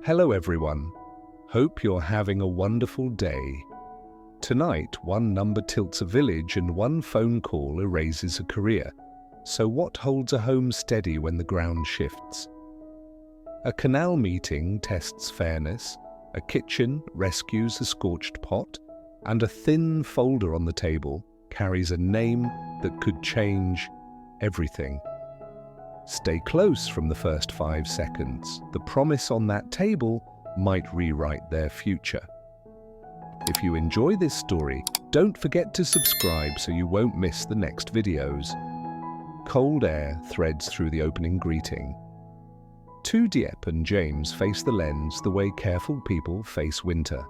Hello everyone. Hope you're having a wonderful day. Tonight, one number tilts a village and one phone call erases a career. So what holds a home steady when the ground shifts? A canal meeting tests fairness, a kitchen rescues a scorched pot, and a thin folder on the table carries a name that could change everything. Stay close from the first 5 seconds. The promise on that table might rewrite their future. If you enjoy this story, don't forget to subscribe so you won't miss the next videos. Cold air threads through the opening greeting. Diep and James face the lens the way careful people face winter.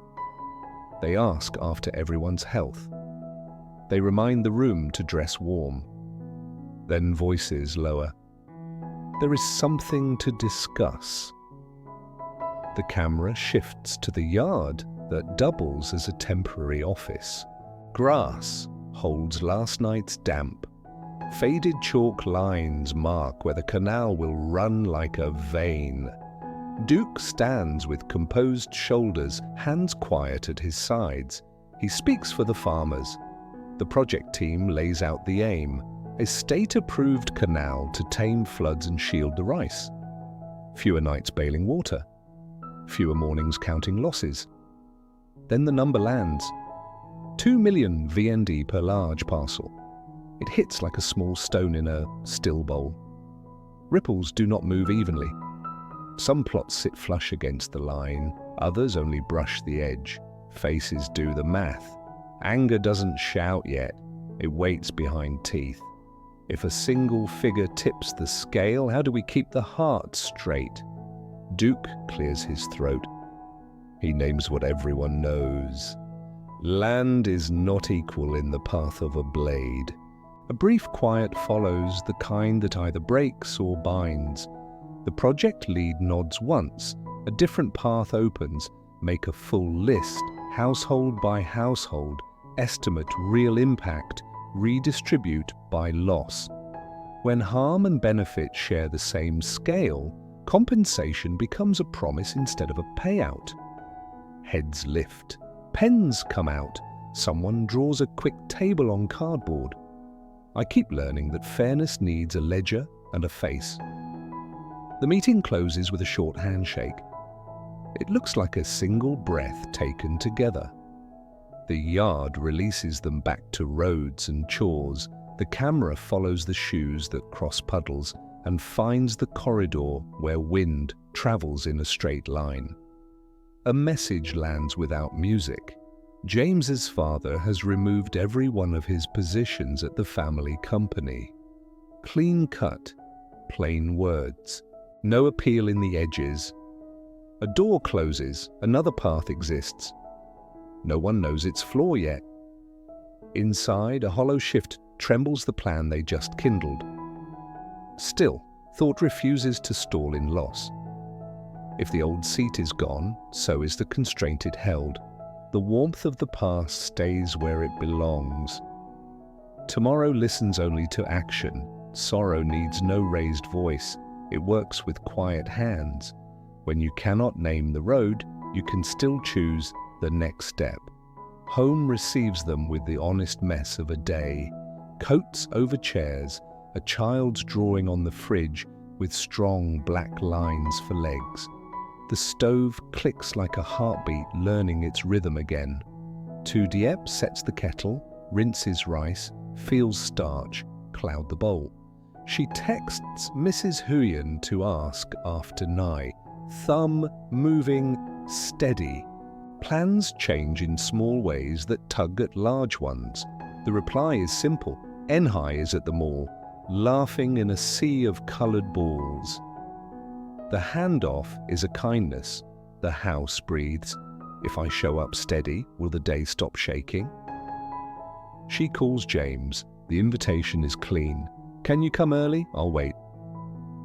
They ask after everyone's health. They remind the room to dress warm. Then voices lower. There is something to discuss. The camera shifts to the yard that doubles as a temporary office. Grass holds last night's damp. Faded chalk lines mark where the canal will run like a vein. Duke stands with composed shoulders, hands quiet at his sides. He speaks for the farmers. The project team lays out the aim. A state-approved canal to tame floods and shield the rice. Fewer nights bailing water. Fewer mornings counting losses. Then the number lands. 2 million VND per large parcel. It hits like a small stone in a still bowl. Ripples do not move evenly. Some plots sit flush against the line, others only brush the edge. Faces do the math. Anger doesn't shout yet, it waits behind teeth. If a single figure tips the scale, how do we keep the heart straight? Duke clears his throat. He names what everyone knows. Land is not equal in the path of a blade. A brief quiet follows, the kind that either breaks or binds. The project lead nods once, a different path opens, make a full list, household by household, estimate real impact, redistribute by loss. When harm and benefit share the same scale, compensation becomes a promise instead of a payout. Heads lift, pens come out, someone draws a quick table on cardboard. I keep learning that fairness needs a ledger and a face. The meeting closes with a short handshake. It looks like a single breath taken together. The yard releases them back to roads and chores. The camera follows the shoes that cross puddles and finds the corridor where wind travels in a straight line. A message lands without music. James's father has removed every one of his positions at the family company. Clean cut, plain words. No appeal in the edges. A door closes, another path exists. No one knows its floor yet. Inside, a hollow shift trembles the plan they just kindled. Still, thought refuses to stall in loss. If the old seat is gone, so is the constraint it held. The warmth of the past stays where it belongs. Tomorrow listens only to action. Sorrow needs no raised voice. It works with quiet hands. When you cannot name the road, you can still choose the next step. Home receives them with the honest mess of a day. Coats over chairs, a child's drawing on the fridge with strong black lines for legs. The stove clicks like a heartbeat learning its rhythm again. Diep sets the kettle, rinses rice, feels starch, cloud the bowl. She texts Mrs. Huyen to ask after Nye. Thumb moving steady. Plans change in small ways that tug at large ones. The reply is simple. Enhai is at the mall, laughing in a sea of coloured balls. The handoff is a kindness. The house breathes. If I show up steady, will the day stop shaking? She calls James. The invitation is clean. Can you come early? I'll wait.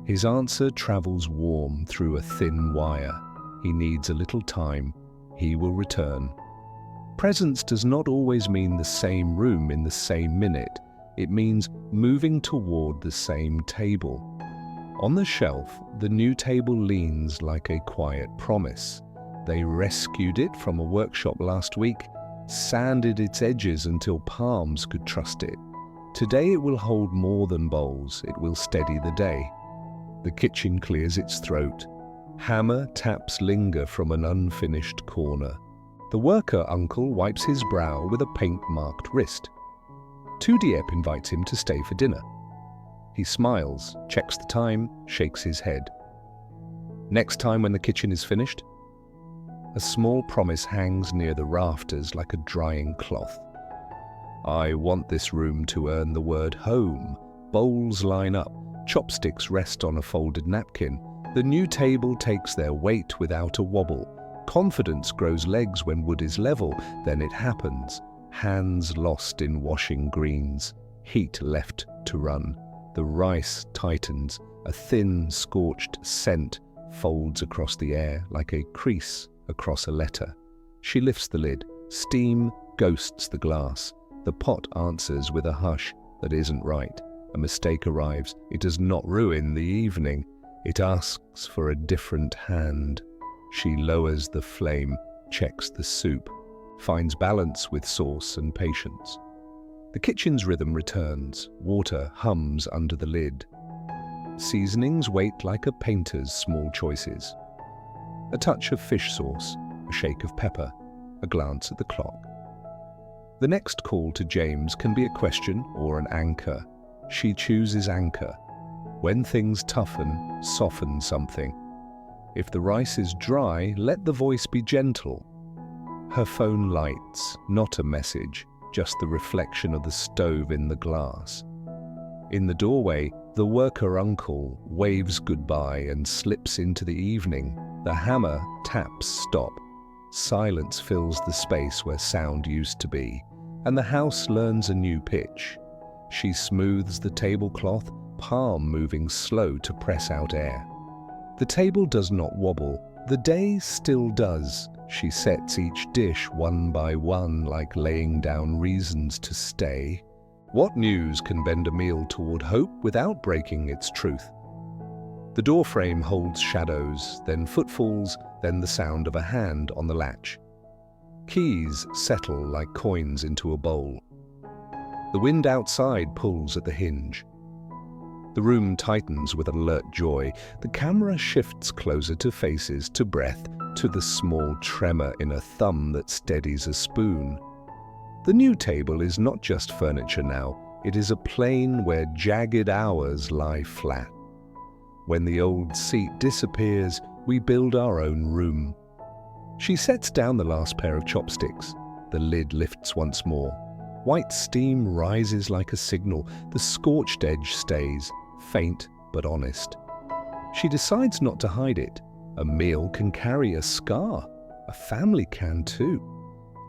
His answer travels warm through a thin wire. He needs a little time. He will return. Presence does not always mean the same room in the same minute. It means moving toward the same table. On the shelf, the new table leans like a quiet promise. They rescued it from a workshop last week, sanded its edges until palms could trust it. Today it will hold more than bowls, it will steady the day. The kitchen clears its throat. Hammer taps linger from an unfinished corner. The worker uncle wipes his brow with a paint-marked wrist. Diep invites him to stay for dinner. He smiles, checks the time, shakes his head. Next time when the kitchen is finished, a small promise hangs near the rafters like a drying cloth. I want this room to earn the word home. Bowls line up, chopsticks rest on a folded napkin. The new table takes their weight without a wobble. Confidence grows legs when wood is level. Then it happens. Hands lost in washing greens. Heat left to run. The rice tightens. A thin, scorched scent folds across the air like a crease across a letter. She lifts the lid. Steam ghosts the glass. The pot answers with a hush that isn't right. A mistake arrives. It does not ruin the evening. It asks for a different hand. She lowers the flame, checks the soup, finds balance with sauce and patience. The kitchen's rhythm returns. Water hums under the lid. Seasonings wait like a painter's small choices. A touch of fish sauce, a shake of pepper, a glance at the clock. The next call to James can be a question or an anchor. She chooses anchor. When things toughen, soften something. If the rice is dry, let the voice be gentle. Her phone lights, not a message, just the reflection of the stove in the glass. In the doorway, the worker uncle waves goodbye and slips into the evening. The hammer taps stop. Silence fills the space where sound used to be, and the house learns a new pitch. She smooths the tablecloth, palm moving slow to press out air. The table does not wobble. The day still does. She sets each dish one by one like laying down reasons to stay. What news can bend a meal toward hope without breaking its truth? The doorframe holds shadows, then footfalls, then the sound of a hand on the latch. Keys settle like coins into a bowl. The wind outside pulls at the hinge. The room tightens with alert joy. The camera shifts closer to faces, to breath, to the small tremor in a thumb that steadies a spoon. The new table is not just furniture now. It is a plane where jagged hours lie flat. When the old seat disappears, we build our own room. She sets down the last pair of chopsticks. The lid lifts once more. White steam rises like a signal. The scorched edge stays, faint but honest. She decides not to hide it. A meal can carry a scar. A family can too.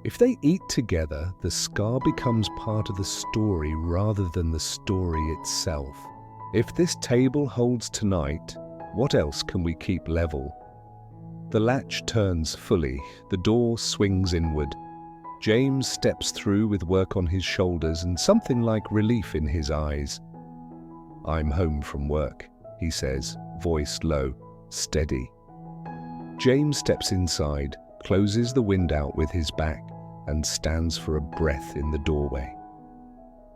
If they eat together, the scar becomes part of the story rather than the story itself. If this table holds tonight, what else can we keep level? The latch turns fully. The door swings inward. James steps through with work on his shoulders and something like relief in his eyes. "I'm home from work," he says, voice low, steady. James steps inside, closes the wind out with his back, and stands for a breath in the doorway.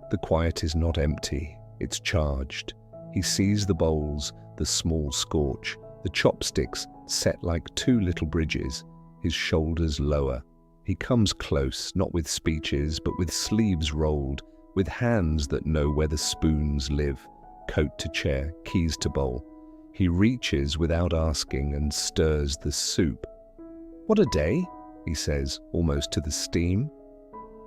The quiet is not empty, it's charged. He sees the bowls, the small scorch, the chopsticks set like two little bridges, his shoulders lower. He comes close, not with speeches, but with sleeves rolled, with hands that know where the spoons live, coat to chair, keys to bowl. He reaches without asking and stirs the soup. "What a day," he says, almost to the steam.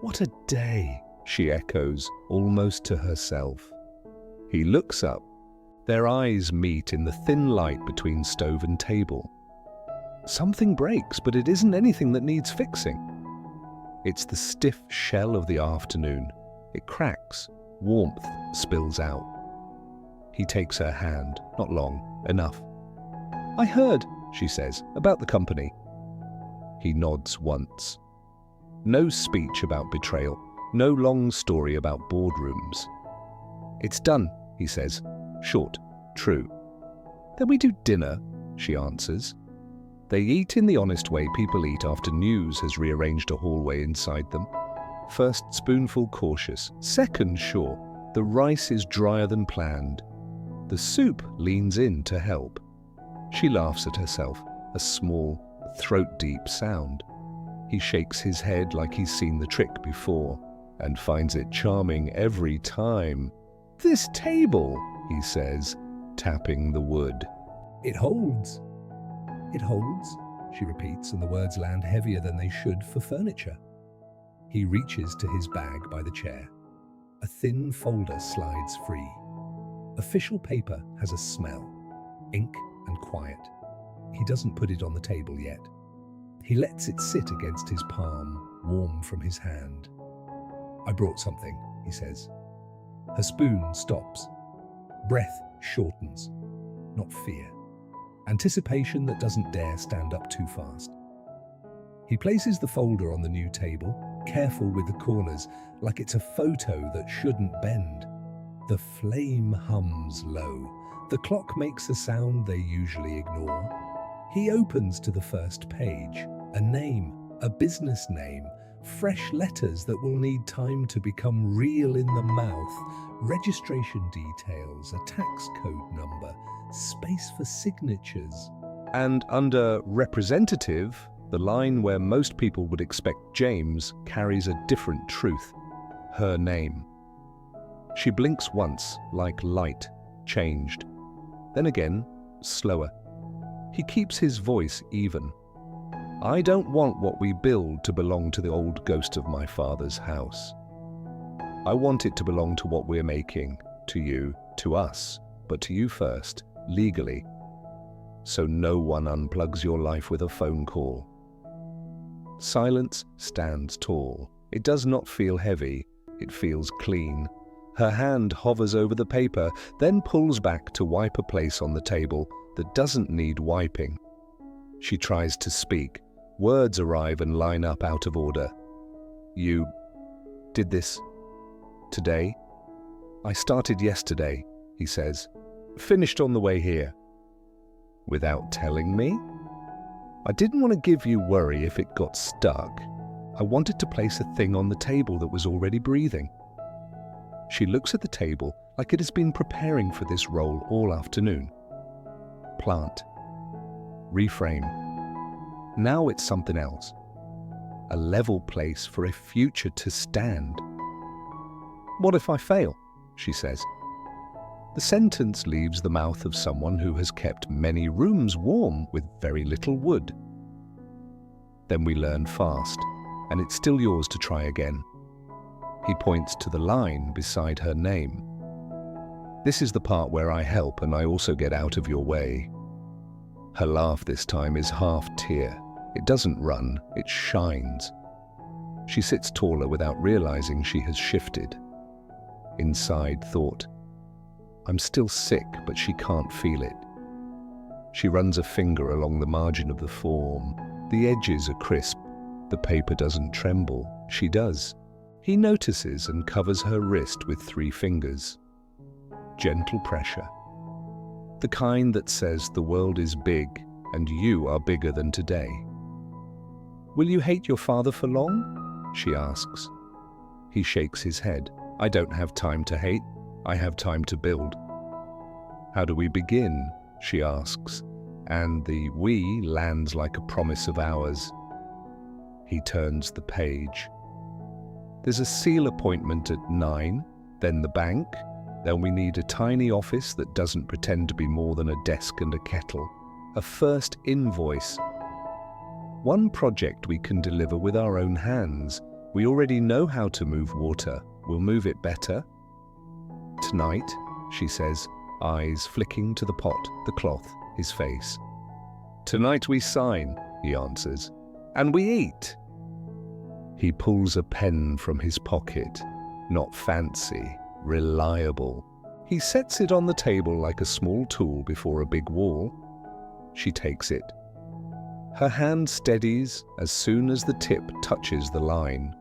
"What a day," she echoes, almost to herself. He looks up. Their eyes meet in the thin light between stove and table. Something breaks, but it isn't anything that needs fixing. It's the stiff shell of the afternoon. It cracks. Warmth spills out. He takes her hand. Not long. Enough. "I heard," she says, "about the company." He nods once. No speech about betrayal. No long story about boardrooms. "It's done," he says. Short, true. Then we do dinner, she answers. They eat in the honest way people eat after news has rearranged a hallway inside them. First spoonful cautious, second sure. The rice is drier than planned. The soup leans in to help. She laughs at herself, a small, throat-deep sound. He shakes his head like he's seen the trick before, and finds it charming every time. "This table," he says, tapping the wood. "It holds." "It holds," she repeats, and the words land heavier than they should for furniture. He reaches to his bag by the chair. A thin folder slides free. Official paper has a smell, ink and quiet. He doesn't put it on the table yet. He lets it sit against his palm, warm from his hand. "I brought something," he says. Her spoon stops. Breath shortens, not fear. Anticipation that doesn't dare stand up too fast. He places the folder on the new table, careful with the corners, like it's a photo that shouldn't bend. The flame hums low. The clock makes a sound they usually ignore. He opens to the first page. A name, a business name, fresh letters that will need time to become real in the mouth, registration details, a tax code number, space for signatures. And under representative, the line where most people would expect James carries a different truth. Her name. She blinks once, like light, changed. Then again, slower. He keeps his voice even. "I don't want what we build to belong to the old ghost of my father's house. I want it to belong to what we're making, to you, to us, but to you first, legally. So no one unplugs your life with a phone call." Silence stands tall. It does not feel heavy, it feels clean. Her hand hovers over the paper, then pulls back to wipe a place on the table that doesn't need wiping. She tries to speak. Words arrive and line up out of order. "You did this today?" "I started yesterday," he says. "Finished on the way here." "Without telling me?" "I didn't want to give you worry if it got stuck. I wanted to place a thing on the table that was already breathing." She looks at the table like it has been preparing for this role all afternoon. Plant. Reframe. Now it's something else. A level place for a future to stand. "What if I fail?" she says. The sentence leaves the mouth of someone who has kept many rooms warm with very little wood. Then we learn fast, and it's still yours to try again. He points to the line beside her name. "This is the part where I help and I also get out of your way." Her laugh this time is half tear. It doesn't run, it shines. She sits taller without realizing she has shifted. Inside thought, "I'm still sick, but she can't feel it." She runs a finger along the margin of the form. The edges are crisp. The paper doesn't tremble. She does. He notices and covers her wrist with 3 fingers. Gentle pressure. The kind that says the world is big and you are bigger than today. "Will you hate your father for long?" she asks. He shakes his head. "I don't have time to hate. I have time to build." "How do we begin?" she asks, and the "we" lands like a promise of ours. He turns the page. There's a seal appointment at 9, then the bank, then we need a tiny office that doesn't pretend to be more than a desk and a kettle, a first invoice. One project we can deliver with our own hands. We already know how to move water. We'll move it better. "Tonight," she says, eyes flicking to the pot, the cloth, his face. "Tonight we sign," he answers, "and we eat." He pulls a pen from his pocket. Not fancy, reliable. He sets it on the table like a small tool before a big wall. She takes it. Her hand steadies as soon as the tip touches the line.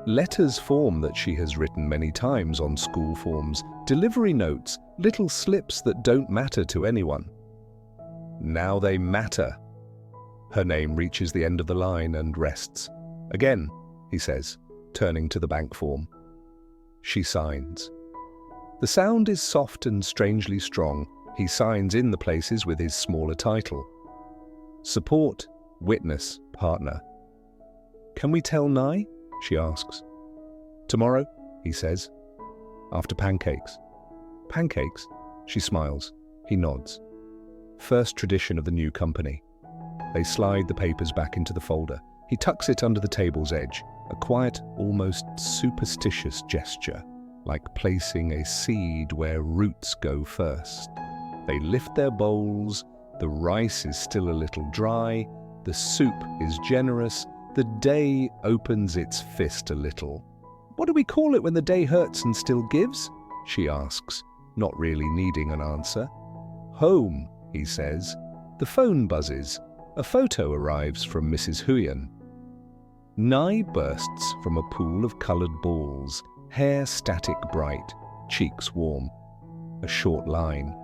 Letters form that she has written many times on school forms, delivery notes, little slips that don't matter to anyone. Now they matter. Her name reaches the end of the line and rests. Again, he says, turning to the bank form. She signs. The sound is soft and strangely strong. He signs in the places with his smaller title. Support, witness, partner. Can we tell Nye? She asks. Tomorrow, he says. After pancakes. Pancakes? She smiles. He nods. First tradition of the new company. They slide the papers back into the folder. He tucks it under the table's edge, a quiet, almost superstitious gesture, like placing a seed where roots go first. They lift their bowls, the rice is still a little dry, the soup is generous, the day opens its fist a little. What do we call it when the day hurts and still gives? She asks, not really needing an answer. Home, he says. The phone buzzes. A photo arrives from Mrs. Huyen. Nye bursts from a pool of coloured balls, hair static bright, cheeks warm. A short line.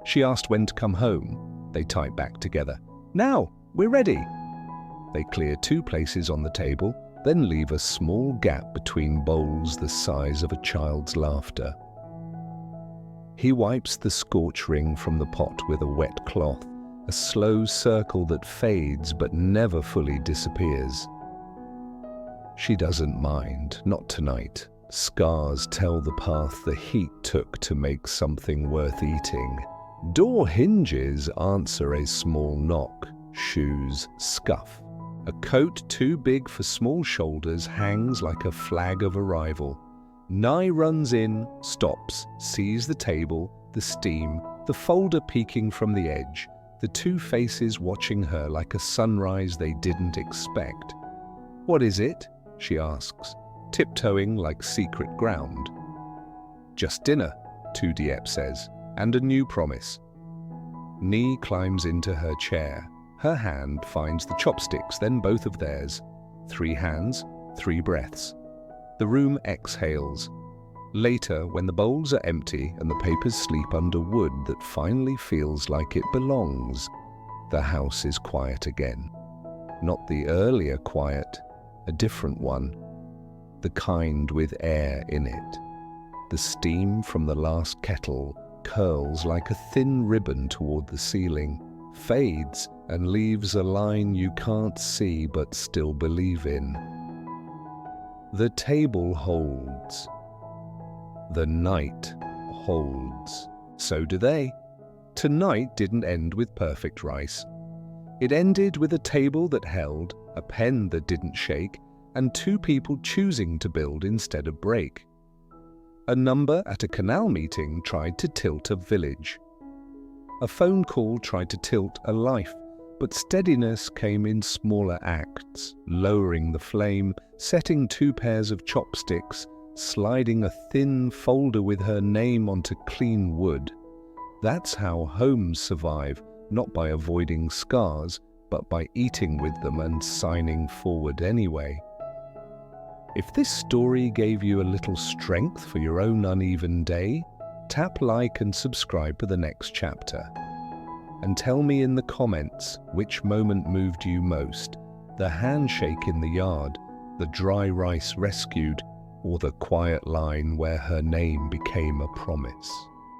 She asked when to come home. They type back together. Now, we're ready. They clear 2 places on the table, then leave a small gap between bowls the size of a child's laughter. He wipes the scorch ring from the pot with a wet cloth, a slow circle that fades but never fully disappears. She doesn't mind, not tonight. Scars tell the path the heat took to make something worth eating. Door hinges answer a small knock. Shoes scuff. A coat too big for small shoulders hangs like a flag of arrival. Nye runs in, stops, sees the table, the steam, the folder peeking from the edge, the 2 faces watching her like a sunrise they didn't expect. What is it? She asks, tiptoeing like secret ground. Just dinner, 2 Diep says, and a new promise. Nye climbs into her chair. Her hand finds the chopsticks, then both of theirs. 3 hands, 3 breaths. The room exhales. Later, when the bowls are empty and the papers sleep under wood that finally feels like it belongs, the house is quiet again. Not the earlier quiet, a different one. The kind with air in it. The steam from the last kettle curls like a thin ribbon toward the ceiling, fades and leaves a line you can't see but still believe in. The table holds. The night holds. So do they. Tonight didn't end with perfect rice. It ended with a table that held, a pen that didn't shake, and 2 people choosing to build instead of break. A number at a canal meeting tried to tilt a village. A phone call tried to tilt a life, but steadiness came in smaller acts, lowering the flame, setting 2 pairs of chopsticks, sliding a thin folder with her name onto clean wood. That's how homes survive, not by avoiding scars, but by eating with them and signing forward anyway. If this story gave you a little strength for your own uneven day, tap like and subscribe for the next chapter. And tell me in the comments which moment moved you most, the handshake in the yard, the dry rice rescued, or the quiet line where her name became a promise.